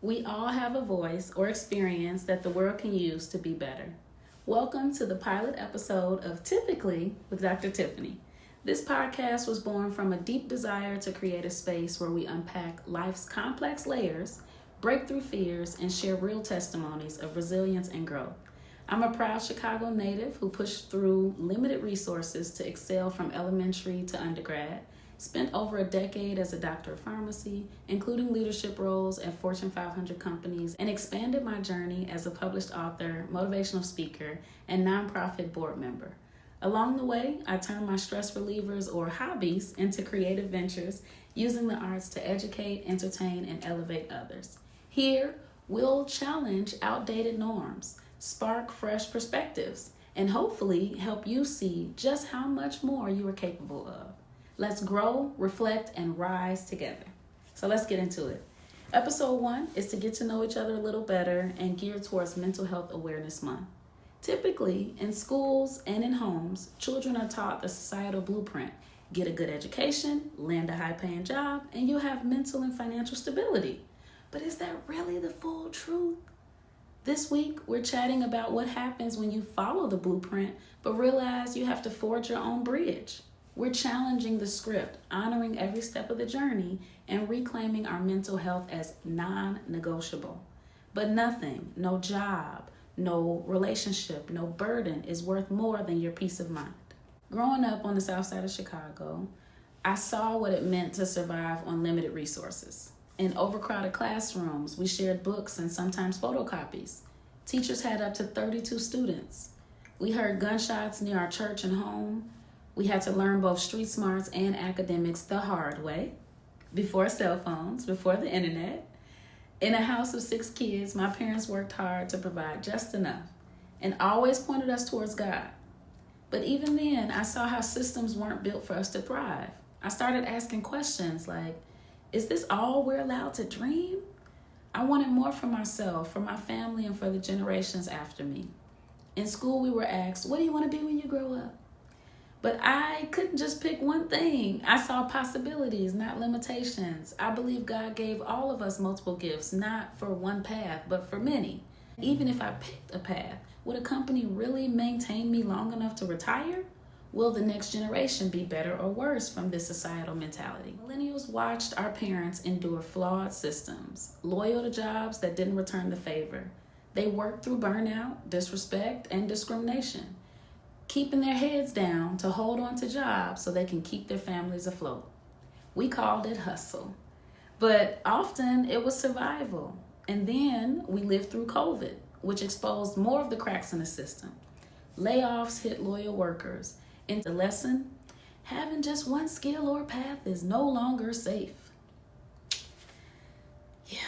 We all have a voice or experience that the world can use to be better. Welcome to the pilot episode of Typically with Dr. Tiffany. This podcast was born from a deep desire to create a space where we unpack life's complex layers, break through fears, and share real testimonies of resilience and growth. I'm a proud Chicago native who pushed through limited resources to excel from elementary to undergrad, spent over a decade as a doctor of pharmacy, including leadership roles at Fortune 500 companies, and expanded my journey as a published author, motivational speaker, and nonprofit board member. Along the way, I turned my stress relievers or hobbies into creative ventures, using the arts to educate, entertain, and elevate others. Here, we'll challenge outdated norms, spark fresh perspectives, and hopefully help you see just how much more you are capable of. Let's grow, reflect, and rise together. So let's get into it. Episode 1 is to get to know each other a little better and geared towards Mental Health Awareness Month. Typically, in schools and in homes, children are taught the societal blueprint. Get a good education, land a high-paying job, and you'll have mental and financial stability. But is that really the full truth? This week, we're chatting about what happens when you follow the blueprint, but realize you have to forge your own bridge. We're challenging the script, honoring every step of the journey, and reclaiming our mental health as non-negotiable. But nothing, no job, no relationship, no burden is worth more than your peace of mind. Growing up on the south side of Chicago, I saw what it meant to survive on limited resources. In overcrowded classrooms, we shared books and sometimes photocopies. Teachers had up to 32 students. We heard gunshots near our church and home. We had to learn both street smarts and academics the hard way, before cell phones, before the internet. In a house of 6 kids, my parents worked hard to provide just enough and always pointed us towards God. But even then, I saw how systems weren't built for us to thrive. I started asking questions like, is this all we're allowed to dream? I wanted more for myself, for my family, and for the generations after me. In school, we were asked, what do you want to be when you grow up? But I couldn't just pick one thing. I saw possibilities, not limitations. I believe God gave all of us multiple gifts, not for one path, but for many. Even if I picked a path, would a company really maintain me long enough to retire? Will the next generation be better or worse from this societal mentality? Millennials watched our parents endure flawed systems, loyal to jobs that didn't return the favor. They worked through burnout, disrespect, and discrimination, keeping their heads down to hold on to jobs so they can keep their families afloat. We called it hustle, but often it was survival. And then we lived through COVID, which exposed more of the cracks in the system. Layoffs hit loyal workers. And the lesson, having just one skill or path is no longer safe. Yeah.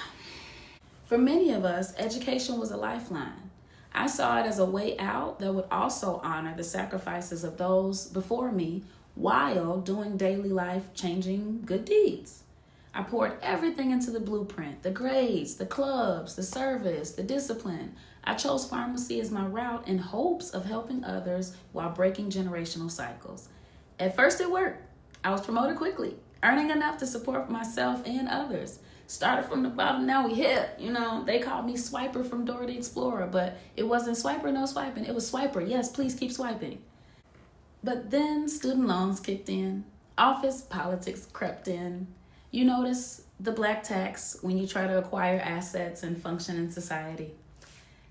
For many of us, education was a lifeline. I saw it as a way out that would also honor the sacrifices of those before me while doing daily life changing good deeds. I poured everything into the blueprint, the grades, the clubs, the service, the discipline. I chose pharmacy as my route in hopes of helping others while breaking generational cycles. At first it worked. I was promoted quickly, earning enough to support myself and others. Started from the bottom, now we hit. They called me Swiper from Dora the Explorer, but it wasn't Swiper, no swiping. It was Swiper, yes, please keep swiping. But then student loans kicked in. Office politics crept in. You notice the black tax when you try to acquire assets and function in society.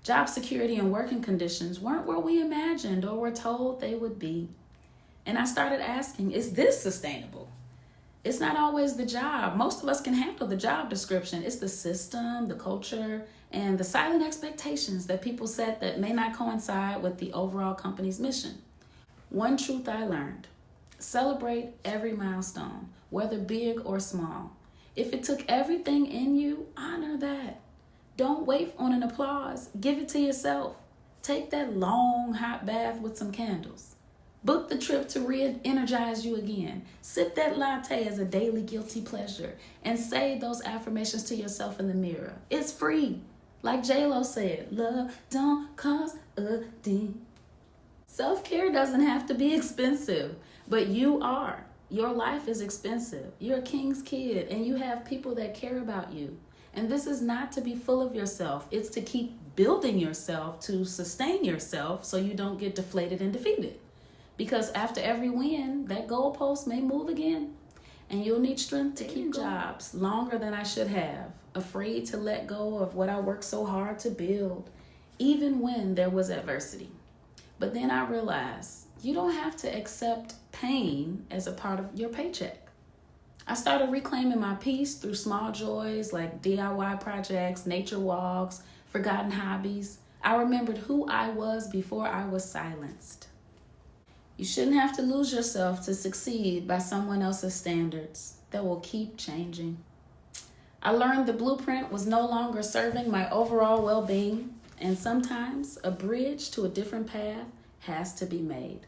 Job security and working conditions weren't where we imagined or were told they would be. And I started asking, is this sustainable? It's not always the job. Most of us can handle the job description. It's the system, the culture, and the silent expectations that people set that may not coincide with the overall company's mission. One truth I learned: celebrate every milestone, whether big or small. If it took everything in you, honor that. Don't wait on an applause. Give it to yourself. Take that long hot bath with some candles. Book the trip to re-energize you again. Sip that latte as a daily guilty pleasure and say those affirmations to yourself in the mirror. It's free. Like J-Lo said, love don't cost a thing. Self-care doesn't have to be expensive, but you are. Your life is expensive. You're a king's kid and you have people that care about you. And this is not to be full of yourself. It's to keep building yourself to sustain yourself so you don't get deflated and defeated. Because after every win, that goalpost may move again. And you'll need strength to keep jobs longer than I should have. Afraid to let go of what I worked so hard to build, even when there was adversity. But then I realized you don't have to accept pain as a part of your paycheck. I started reclaiming my peace through small joys like DIY projects, nature walks, forgotten hobbies. I remembered who I was before I was silenced. You shouldn't have to lose yourself to succeed by someone else's standards that will keep changing. I learned the blueprint was no longer serving my overall well-being, and sometimes a bridge to a different path has to be made.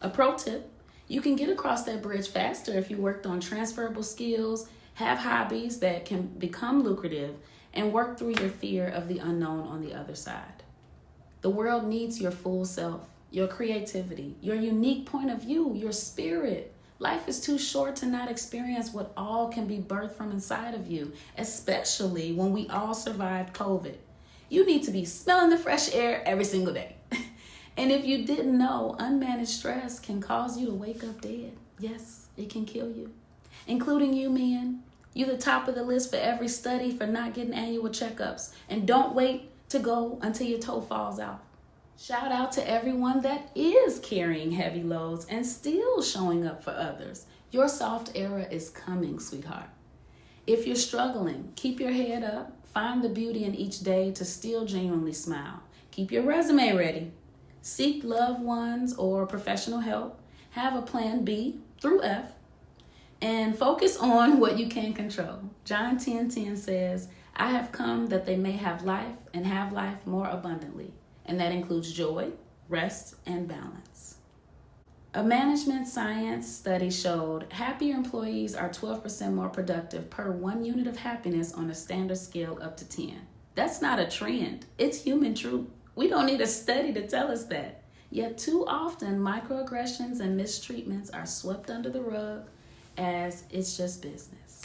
A pro tip: you can get across that bridge faster if you worked on transferable skills, have hobbies that can become lucrative, and work through your fear of the unknown on the other side. The world needs your full self, your creativity, your unique point of view, your spirit. Life is too short to not experience what all can be birthed from inside of you, especially when we all survived COVID. You need to be smelling the fresh air every single day. And if you didn't know, unmanaged stress can cause you to wake up dead. Yes, it can kill you, including you men. You the top of the list for every study for not getting annual checkups. And don't wait to go until your toe falls out. Shout out to everyone that is carrying heavy loads and still showing up for others. Your soft era is coming, sweetheart. If you're struggling, keep your head up. Find the beauty in each day to still genuinely smile. Keep your resume ready. Seek loved ones or professional help. Have a plan B through F. And focus on what you can control. John 10:10 says, I have come that they may have life and have life more abundantly. And that includes joy, rest, and balance. A management science study showed happier employees are 12% more productive per 1 unit of happiness on a standard scale up to 10. That's not a trend. It's human truth. We don't need a study to tell us that. Yet too often, microaggressions and mistreatments are swept under the rug as it's just business.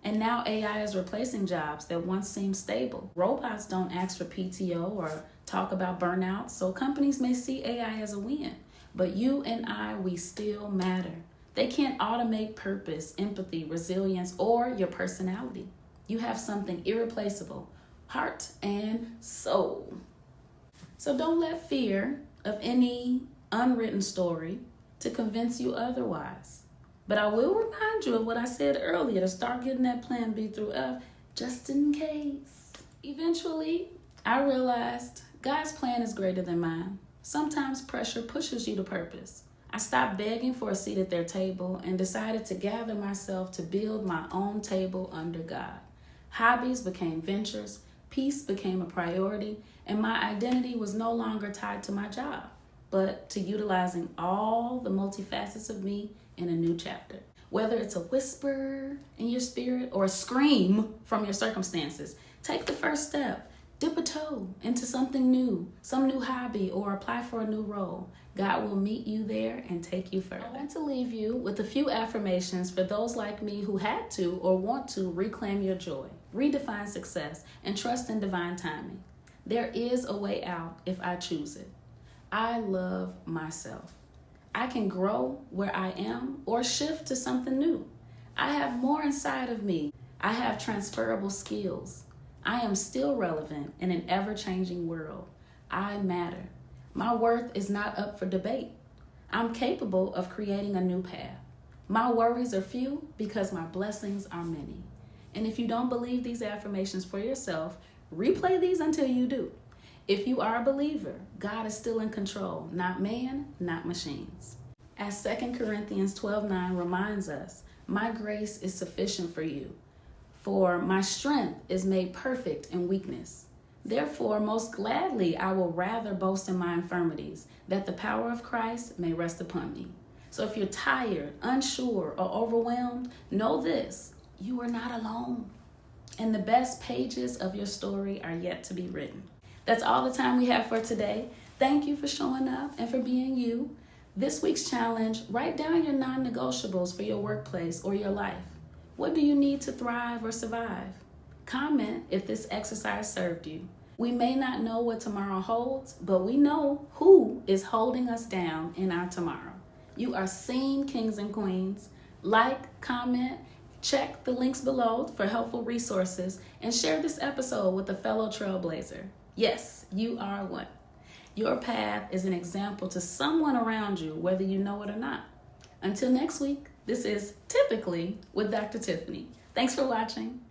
And now AI is replacing jobs that once seemed stable. Robots don't ask for PTO or talk about burnout, so companies may see AI as a win. But you and I, we still matter. They can't automate purpose, empathy, resilience, or your personality. You have something irreplaceable, heart and soul. So don't let fear of any unwritten story to convince you otherwise. But I will remind you of what I said earlier, to start getting that plan B through F, just in case. Eventually, I realized God's plan is greater than mine. Sometimes pressure pushes you to purpose. I stopped begging for a seat at their table and decided to gather myself to build my own table under God. Hobbies became ventures, peace became a priority, and my identity was no longer tied to my job, but to utilizing all the multifacets of me in a new chapter. Whether it's a whisper in your spirit or a scream from your circumstances, take the first step. Dip a toe into something new, some new hobby, or apply for a new role. God will meet you there and take you further. I want to leave you with a few affirmations for those like me who had to or want to reclaim your joy, redefine success, and trust in divine timing. There is a way out if I choose it. I love myself. I can grow where I am or shift to something new. I have more inside of me. I have transferable skills. I am still relevant in an ever-changing world. I matter. My worth is not up for debate. I'm capable of creating a new path. My worries are few because my blessings are many. And if you don't believe these affirmations for yourself, replay these until you do. If you are a believer, God is still in control, not man, not machines. As 2 Corinthians 12:9 reminds us, my grace is sufficient for you, for my strength is made perfect in weakness. Therefore, most gladly, I will rather boast in my infirmities, that the power of Christ may rest upon me. So if you're tired, unsure, or overwhelmed, know this: you are not alone. And the best pages of your story are yet to be written. That's all the time we have for today. Thank you for showing up and for being you. This week's challenge: write down your non-negotiables for your workplace or your life. What do you need to thrive or survive? Comment if this exercise served you. We may not know what tomorrow holds, but we know who is holding us down in our tomorrow. You are seen, kings and queens. Like, comment, check the links below for helpful resources, and share this episode with a fellow trailblazer. Yes, you are one. Your path is an example to someone around you, whether you know it or not. Until next week, this is Typically with Dr. Tiffany. Thanks for watching.